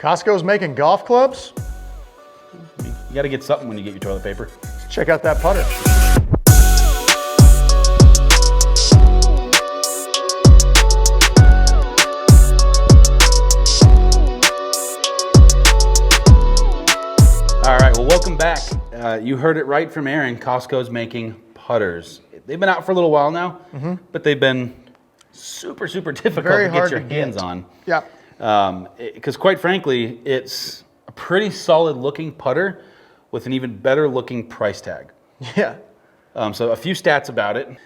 Costco's making golf clubs? You got to get something when you get your toilet paper. Let's check out that putter. All right, well, welcome back. You heard it right from Aaron. Costco's making putters. They've been out for a little while now, but they've been super difficult Very to get hard your to hands get. on. Yeah. Because quite frankly, it's a pretty solid looking putter with an even better looking price tag. Yeah. So a few stats about it.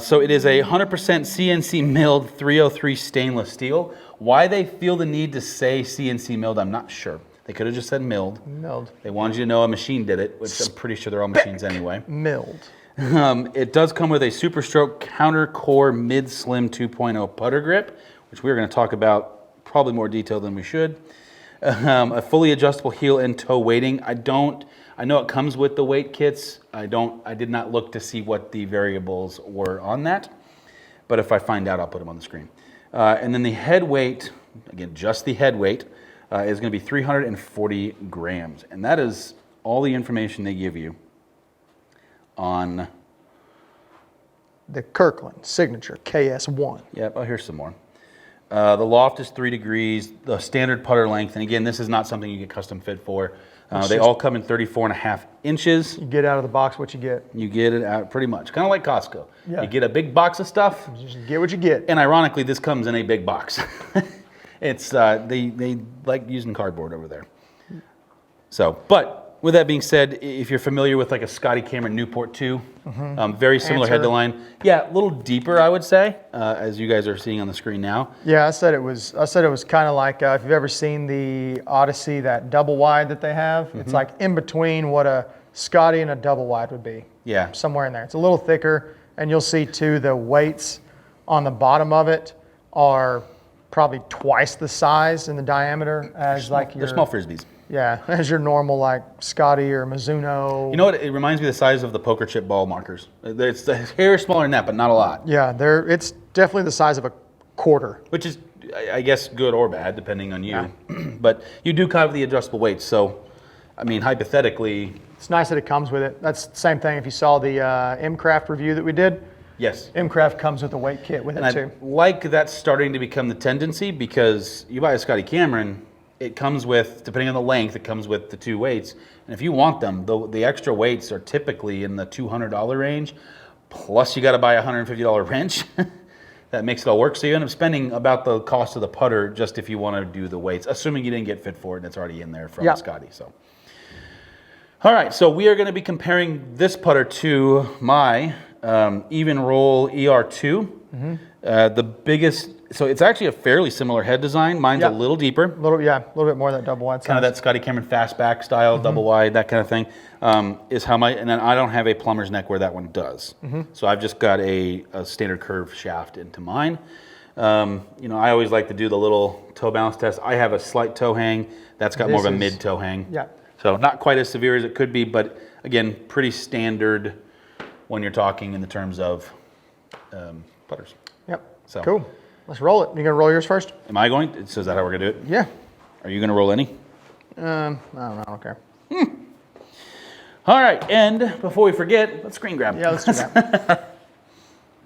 So it is a 100% CNC milled 303 stainless steel. Why they feel the need to say CNC milled, I'm not sure. They could have just said milled. Milled. They wanted you to know a machine did it, which I'm pretty sure they're all machines anyway. Milled. It does come with a Super Stroke Counter Core Mid Slim 2.0 putter grip, which we're going to talk about probably more detail than we should. A fully adjustable heel and toe weighting. I know it comes with the weight kits. I did not look to see what the variables were on that, but if I find out, I'll put them on the screen. And then the head weight, again, just the head weight, is going to be 340 grams. And that is all the information they give you on The Kirkland Signature KS1. Yep, oh, here's some more. The loft is 3 degrees, the standard putter length, and again, this is not something you get custom fit for. They all come in 34.5 inches. You get out of the box what you get. You get it out pretty much, kind of like Costco. Yeah. You get a big box of stuff, You just get what you get. and ironically, this comes in a big box. It's they like using cardboard over there. So, but with that being said, if you're familiar with like a Scotty Cameron Newport 2, very similar head to line. Yeah, a little deeper, I would say, as you guys are seeing on the screen now. Yeah, I said it was kind of like if you've ever seen the Odyssey, that double wide that they have. It's like in between what a Scotty and a double wide would be. Yeah. Somewhere in there. It's a little thicker, and you'll see too the weights on the bottom of it are probably twice the size in the diameter as like your They're small frisbees. Yeah, as your normal like Scotty or Mizuno. You know what? It reminds me of the size of the poker chip ball markers. It's a hair smaller than that, but not a lot. Yeah, it's definitely the size of a quarter. Which is, I guess, good or bad, depending on you. Yeah. But you do have the adjustable weights. So, I mean, hypothetically, It's nice that it comes with it. That's the same thing if you saw the M-Craft review that we did. yes. M-Craft comes with a weight kit with And it I too. like that's starting to become the tendency because you buy a Scotty Cameron, it comes with, depending on the length, it comes with the 2 weights. And if you want them, the extra weights are typically in the $200 range. Plus you got to buy a $150 wrench. That makes it all work. So you end up spending about the cost of the putter just if you want to do the weights, assuming you didn't get fit for it and it's already in there from Scotty. So, all right, so we are going to be comparing this putter to my Even Roll ER2. The biggest, so it's actually a fairly similar head design. Mine's a little deeper. A little bit more of that double wide size. Kind of that Scotty Cameron fastback style, double wide, that kind of thing, is how and then I don't have a plumber's neck where that one does. So I've just got a standard curve shaft into mine. I always like to do the little toe balance test. I have a slight toe hang. That's got more of a mid toe hang. Yeah. So not quite as severe as it could be, but again, pretty standard when you're talking in the terms of putters. Yep. So. Cool. Let's roll it. You gonna roll yours first? Am I going? So is that how we're gonna do it? Yeah. Are you gonna roll any? I don't know. I don't care. All right, and before we forget, let's screen grab. Yeah, let's do that.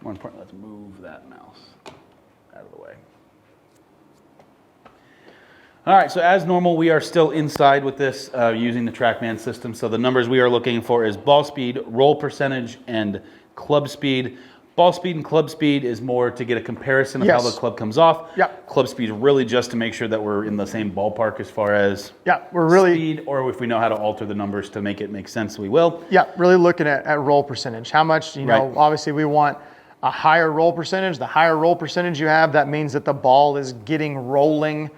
More important, let's move that mouse out of the way. All right, so as normal, we are still inside with this using the TrackMan system. So the numbers we are looking for is ball speed, roll percentage, and club speed. Ball speed and club speed is more to get a comparison of how the club comes off. Yep. Club speed is really just to make sure that we're in the same ballpark as far as we're really speed, or if we know how to alter the numbers to make it make sense, we will. really looking at roll percentage. How much, obviously we want a higher roll percentage. The higher roll percentage you have, that means that the ball is getting rolling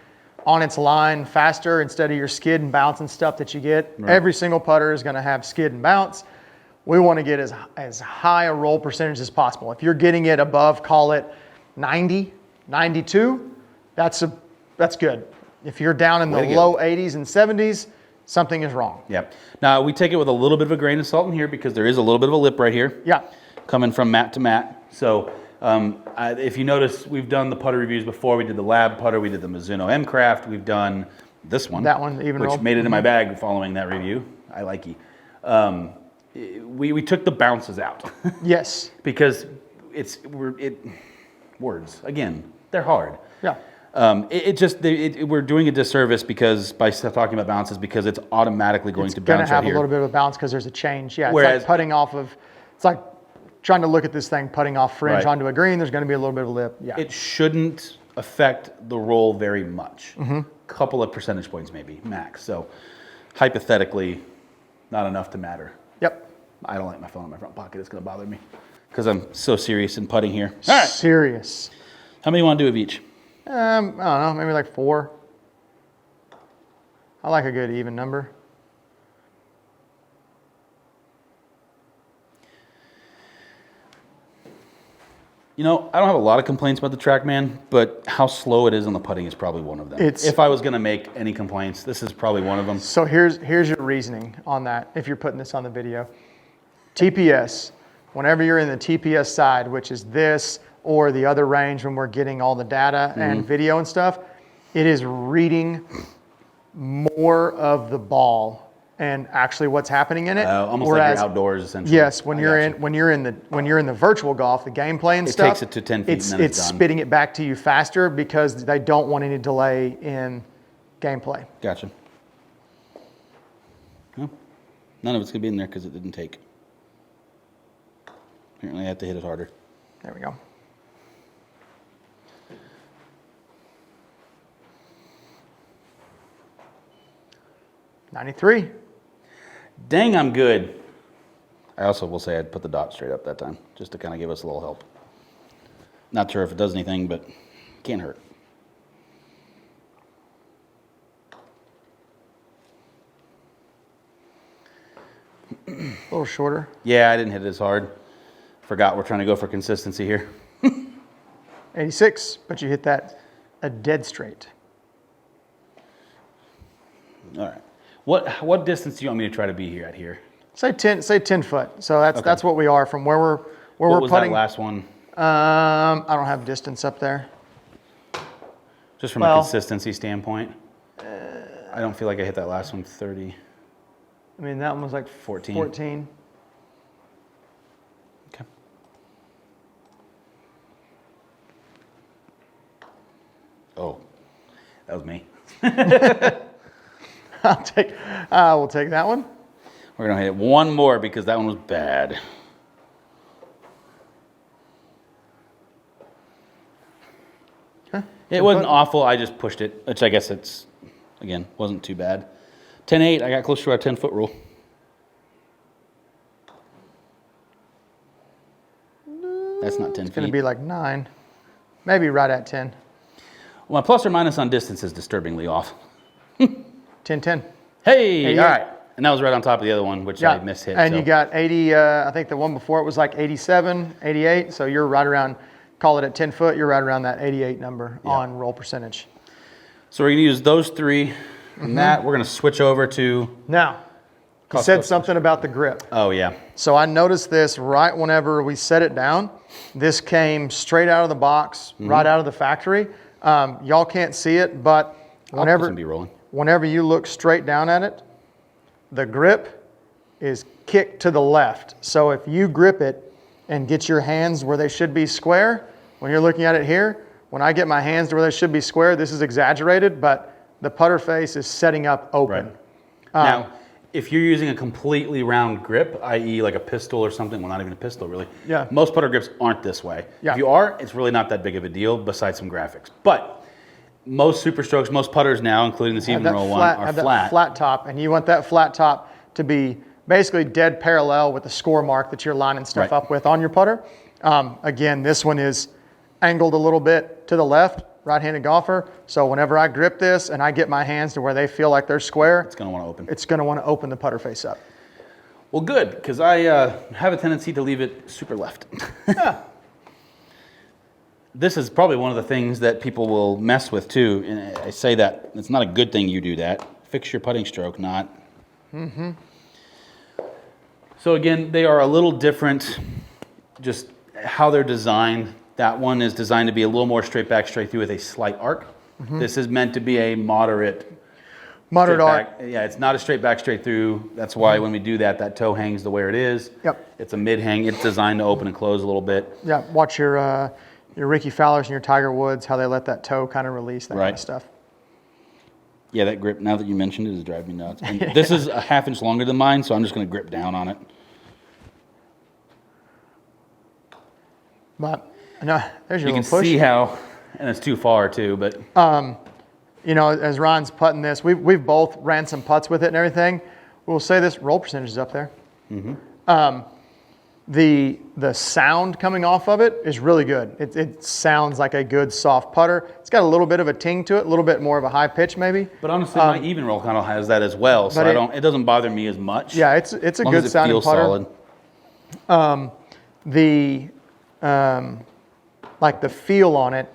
on its line faster instead of your skid and bounce and stuff that you get. Right. Every single putter is going to have skid and bounce. We want to get as high a roll percentage as possible. If you're getting it above, call it 90, 92, that's good. If you're down in the low 80s and 70s, something is wrong. Yep. Now, we take it with a little bit of a grain of salt in here because there is a little bit of a lip right here. Yeah. Coming from mat to mat. So if you notice, we've done the putter reviews before. We did the lab putter. We did the Mizuno M-Craft. We've done this one. That one, even which roll. made it in my bag following that review. I like you. We took the bounces out. Yes. Because words, again, they're hard. Yeah. We're doing a disservice because by talking about bounces because it's automatically going to bounce It's going to have right a little bit of a bounce because there's a change. Yeah, Whereas, it's like putting off of, it's like trying to look at this thing, putting off fringe Right. onto a green. There's going to be a little bit of a lip. Yeah. It shouldn't affect the roll very much. Couple of percentage points maybe, max. So hypothetically, not enough to matter. Yep. I don't like my phone in my front pocket. It's going to bother me because I'm so serious in putting here. All right. Serious. How many you want to do of each? I don't know, maybe like 4. I like a good even number. You know, I don't have a lot of complaints about the TrackMan, but how slow it is on the putting is probably one of them. If I was going to make any complaints, this is probably one of them. So here's your reasoning on that, if you're putting this on the video. TPS, whenever you're in the TPS side, which is this or the other range when we're getting all the data and video and stuff, it is reading more of the ball and actually what's happening in it. Almost like you're outdoors essentially. Yes, when you're in the virtual golf, the gameplay and stuff, it takes it to 10 feet and then it's done. spitting it back to you faster because they don't want any delay in gameplay. Gotcha. Well, none of it's gonna be in there because it didn't take. Apparently, I have to hit it harder. There we go. $93. Dang, I'm good. I also will say I'd put the dot straight up that time, just to kind of give us a little help. Not sure if it does anything, but can't hurt. A little shorter. Yeah, I didn't hit it as hard. Forgot we're trying to go for consistency here. 86, but you hit that a dead straight. All right. What distance do you want me to try to be here at here? Say 10 foot. So that's what we are from where we're What was putting. that last one? I don't have distance up there. Just from a consistency standpoint. I don't feel like I hit that last one 30. I mean, that one was like 14. 14. Okay. Oh, that was me. I will take that one. We're gonna hit one more because that one was bad. Huh? It wasn't awful. I just pushed it, which I guess it's, again, wasn't too bad. 10-8, I got close to our 10-foot rule. That's not 10 feet. It's going to be like 9. Maybe right at 10. Well, my plus or minus on distance is disturbingly off. 10. Hey, all right. And that was right on top of the other one, which I mishit. And you got 80, I think the one before it was like 87, 88. So you're right around, call it at 10 foot, you're right around that 88 number on roll percentage. So we're going to use those three. And that, we're going to switch over to... Now, you said something about the grip. Oh, yeah. So I noticed this right whenever we set it down. This came straight out of the box, right out of the factory. Y'all can't see it, but whenever you look straight down at it, the grip is kicked to the left. So if you grip it and get your hands where they should be square, when you're looking at it here, when I get my hands to where they should be square, this is exaggerated, but the putter face is setting up open. Right. Now, if you're using a completely round grip, i.e. like a pistol or something, well, not even a pistol really, most putter grips aren't this way. Yeah. If you are, it's really not that big of a deal besides some graphics. But most Super Strokes, most putters now, including this even roll one, are flat. That flat top, and you want that flat top to be basically dead parallel with the score mark that you're lining stuff up with on your putter. Again, this one is angled a little bit to the left, right-handed golfer. So whenever I grip this and I get my hands to where they feel like they're square, it's going to want to open. It's going to want to open the putter face up. Well, good, because I have a tendency to leave it super left. This is probably one of the things that people will mess with too. And I say that it's not a good thing you do that. Fix your putting stroke, not. So again, they are a little different, just how they're designed. That one is designed to be a little more straight back, straight through with a slight arc. This is meant to be a moderate Muttered straight arc. back. Yeah, it's not a straight back, straight through. That's why when we do that, that toe hangs the way it is. Yep. It's a mid hang. It's designed to open and close a little bit. Yeah, watch your Ricky Fowlers and your Tiger Woods, how they let that toe kind of release, that kind Right. of stuff. Yeah, that grip, now that you mentioned it, is driving me nuts. And this is a ½ inch longer than mine, so I'm just going to grip down on it. But, no, there's your You can little push. see how, and it's too far too, but You know, as Ron's putting this, we've both ran some putts with it and everything. We'll say this, roll percentage is up there. The sound coming off of it is really good. It sounds like a good soft putter. It's got a little bit of a ting to it, a little bit more of a high pitch maybe. But honestly, my even roll kind of has that as well, so it doesn't bother me as much. Yeah, it's a as long good as it sounding feels putter. solid. Like the feel on it,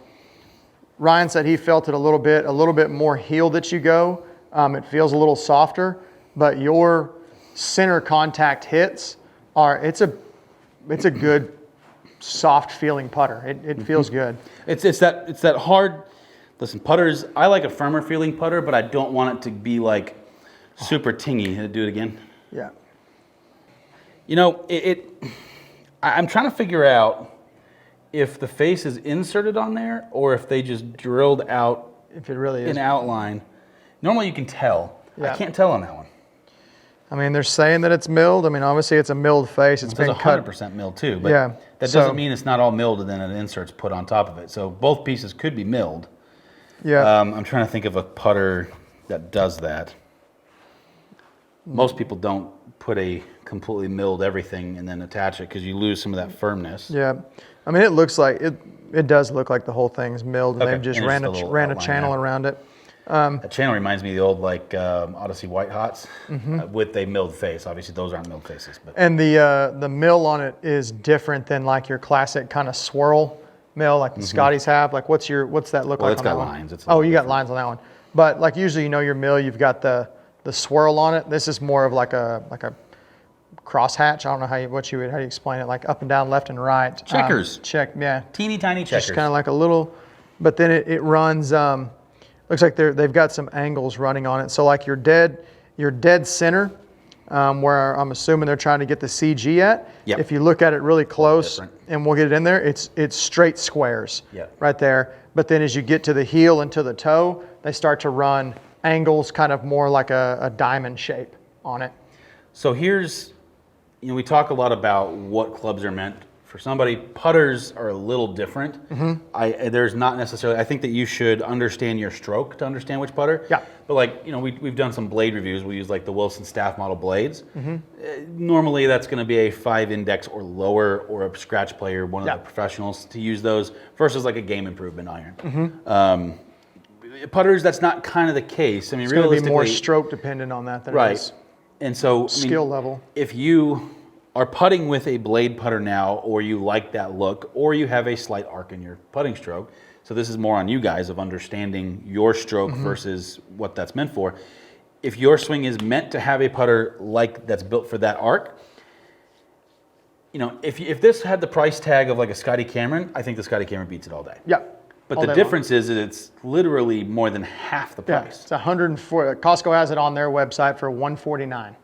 Ryan said he felt it a little bit more heel that you go. It feels a little softer, but your center contact hits it's a good soft feeling putter. It feels good. It's that hard. Listen, putters. I like a firmer feeling putter, but I don't want it to be like super tingy. Do it again. Yeah. You know, I'm trying to figure out if the face is inserted on there or if they just drilled out If it really is. an outline. Normally you can tell. Yeah. I can't tell on that one. I mean, they're saying that it's milled. I mean, obviously it's a milled face. It's It's been cut. 100% milled too, but Yeah, that so- doesn't mean it's not all milled and then an insert's put on top of it. So both pieces could be milled. Yeah. I'm trying to think of a putter that does that. Most people don't put a completely milled everything and then attach it because you lose some of that firmness. Yeah. I mean, it looks like it does look like the whole thing's milled, and Okay, they've just and ran it's a a little ran a outline channel there. around it. That channel reminds me of the old Odyssey White Hots Mm-hmm. with a milled face. Obviously, those aren't milled faces, but And the mill on it is different than like your classic kind of swirl mill like the Scotties have. Like what's that look Well, like it's on got that one? lines. It's a Oh, little you got different. lines on that one. But like usually, your mill, you've got the swirl on it. This is more of like a crosshatch. I don't know how you explain it, like up and down, left and right. Checkers. Yeah. teeny tiny checkers. Just kind of like a little, but then it runs. Looks like they've got some angles running on it. So like your dead center, where I'm assuming they're trying to get the CG at. Yep. If you look at it really close, different. and we'll get it in there, it's straight squares. Yep. Right there. But then as you get to the heel and to the toe, they start to run angles, kind of more like a diamond shape on it. So here's, we talk a lot about what clubs are meant for somebody. Putters are a little different. There's not necessarily, I think that you should understand your stroke to understand which putter. Yeah. But we've done some blade reviews. We use like the Wilson staff model blades. Normally that's going to be a 5 index or lower, or a scratch player, one of Yeah. the professionals to use those versus like a game improvement iron. Putters, that's not kind of the case. I mean, It's going to be realistically, more stroke dependent on that than it right. is And so, I mean, skill level. if you are putting with a blade putter now, or you like that look, or you have a slight arc in your putting stroke, so this is more on you guys of understanding your stroke versus what that's meant for. If your swing is meant to have a putter like that's built for that arc, if this had the price tag of like a Scotty Cameron, I think the Scotty Cameron beats it all day. Yeah. But all the day long. difference is that it's literally more than half the Yeah, price. it's 104. Costco has it on their website for $149.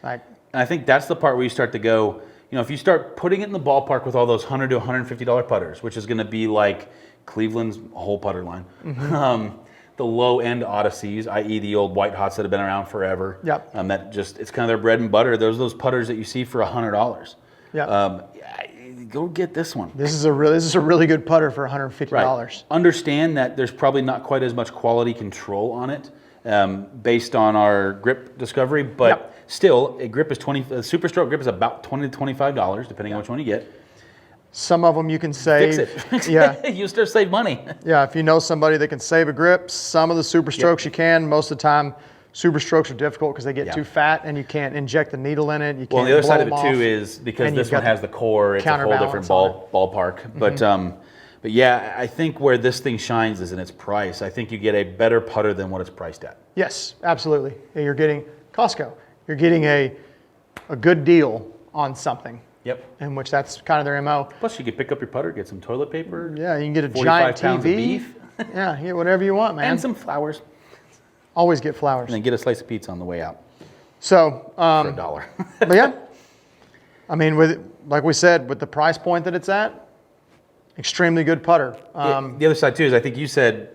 Like, And I think that's the part where you start to go, if you start putting it in the ballpark with all those $100 to $150 putters, which is going to be like Cleveland's whole putter line, the low end Odysseys, i.e. the old White Hots that have been around forever. Yep. It's kind of their bread and butter. Those putters that you see for $100. yeah, Go get this one. this is a really good putter for $150. Right. Understand that there's probably not quite as much quality control on it based on our grip discovery, but Yep. still, a Super Stroke grip is about $20 to $25, depending on which one you get. Some of them you can save. Fix it. Yeah, You start to save money. yeah. If you know somebody that can save a grip, some of the Super Strokes you can. Most of the time, Super Strokes are difficult because they get Yeah. too fat and you can't inject the needle in it. You can't Well, the other blow side of them it too off. is because and this you've one got has the core, it's a whole different counterbalance ballpark. But yeah, I think where this thing shines is in its price. I think you get a better putter than what it's priced at. Yes, absolutely. Yeah, you're getting Costco. You're getting a good deal on something, Yep. in which that's kind of their MO. Plus, you could pick up your putter, get some toilet paper, Yeah, you can get a 45 giant pounds TV. of beef, Yeah, you get whatever you want, man. and some flowers. Always get flowers. And then get a slice of pizza on the way out So, for $1. but yeah, I mean, like we said, with the price point that it's at, extremely good putter. The other side too is I think you said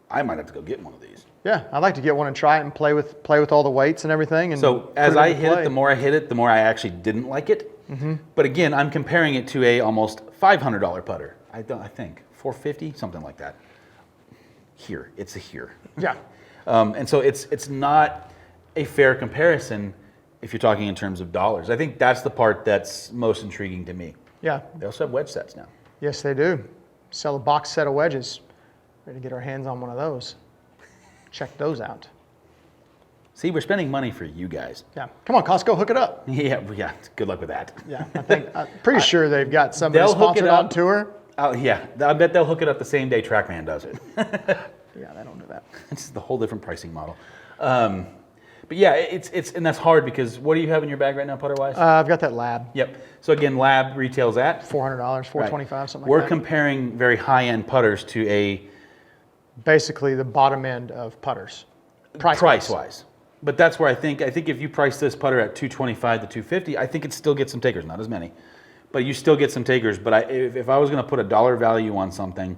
I might have to go get one of these. Yeah, I'd like to get one and try it and play with all the weights and everything. And So as I hit it, the more I hit it, the more I actually didn't like it. But again, I'm comparing it to a almost $500 putter. I think $450, something like that. Here, it's a here. Yeah. And so it's not a fair comparison if you're talking in terms of dollars. I think that's the part that's most intriguing to me. Yeah. They also have wedge sets now. Yes, they do. Sell a box set of wedges. Ready to get our hands on one of those. Check those out. See, we're spending money for you guys. Yeah. Come on, Costco, hook it up. Yeah. Good luck with that. Yeah. I'm pretty sure they've got somebody They'll hook it sponsored up. on tour. Yeah, I bet they'll hook it up the same day TrackMan does it. Yeah, they don't do that. It's the whole different pricing model. But yeah, it's and that's hard because what do you have in your bag right now, putter wise? I've got that lab. Yep. So again, lab retails at $400, $425, something like We're that. comparing very high end putters to Basically the bottom end of putters. price wise. But that's where I think if you price this putter at $225 to $250, I think it still gets some takers, not as many, but you still get some takers. But if I was going to put a dollar value on something,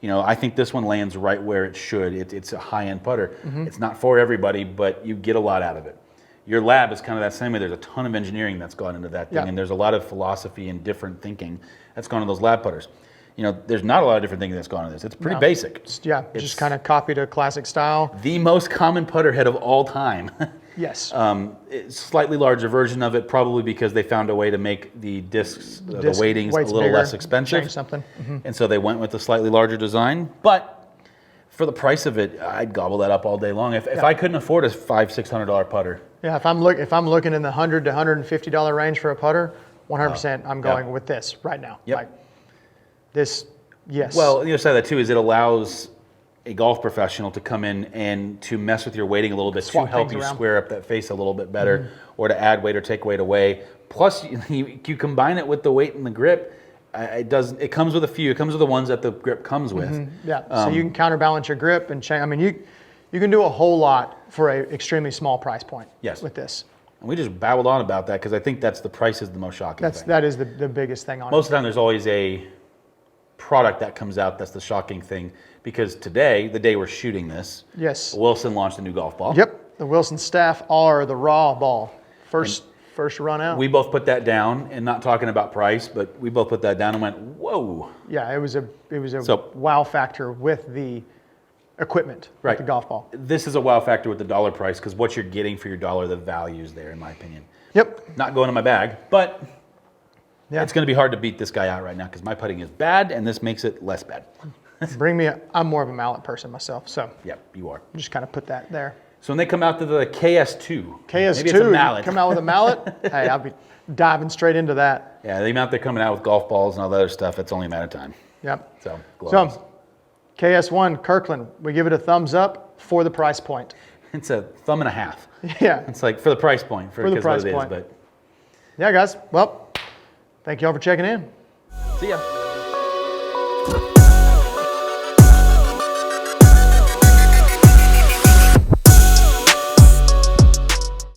I think this one lands right where it should. It's a high end putter. It's not for everybody, but you get a lot out of it. Your lab is kind of that same way. There's a ton of engineering that's gone into that thing, Yeah. and there's a lot of philosophy and different thinking that's gone into those lab putters. There's not a lot of different thinking that's gone into this. It's pretty basic. It's just kind of copied a classic style. The most common putter head of all time. Yes. It's slightly larger version of it, probably because they found a way to make the discs, the weightings a weight's little bigger, less expensive. change something. And so they went with a slightly larger design. But for the price of it, I'd gobble that up all day long. If I couldn't afford a $500-$600 putter. Yeah, if I'm looking in the $100 to $150 range for a putter, 100% I'm going with this right now. Yep. Like this, yes. Well, the other side of that too is it allows a golf professional to come in and to mess with your weighting a little bit, Swap to help things you around. square up that face a little bit better, or to add weight or take weight away. Plus, you combine it with the weight and the grip. It comes with a few. It comes with the ones that the grip comes with. Yeah, so you can counterbalance your grip and change. I mean, you can do a whole lot for an extremely small price point. Yes. With this. And we just babbled on about that because I think the price is the most shocking thing. That is the biggest thing on Most it. of the time, there's always a product that comes out that's the shocking thing. Because today, the day we're shooting this, Yes. Wilson launched a new golf ball. Yep. The Wilson staff are the raw ball. First run out. We both put that down, and not talking about price, but we both put that down and went, whoa. Yeah, it was a So- wow factor with the equipment, Right. with the golf ball. This is a wow factor with the dollar price because what you're getting for your dollar, the value's there, in my opinion. Yep. Not going in my bag, but Yeah. it's going to be hard to beat this guy out right now because my putting is bad, and this makes it less bad. I'm more of a mallet person myself, so Yep, you are. just kind of put that there. So when they come out to the KS2, maybe it's a KS2, mallet. come out with a mallet. Hey, I'll be diving straight into that. Yeah, the amount they're coming out with golf balls and all that other stuff, it's only a matter of time. Yep. So, gloves. So, KS1 Kirkland, we give it a thumbs up for the price point. It's a thumb and a half. Yeah. It's like for the price point, For the price point. but Yeah, guys. Well, thank you all for checking in. see ya.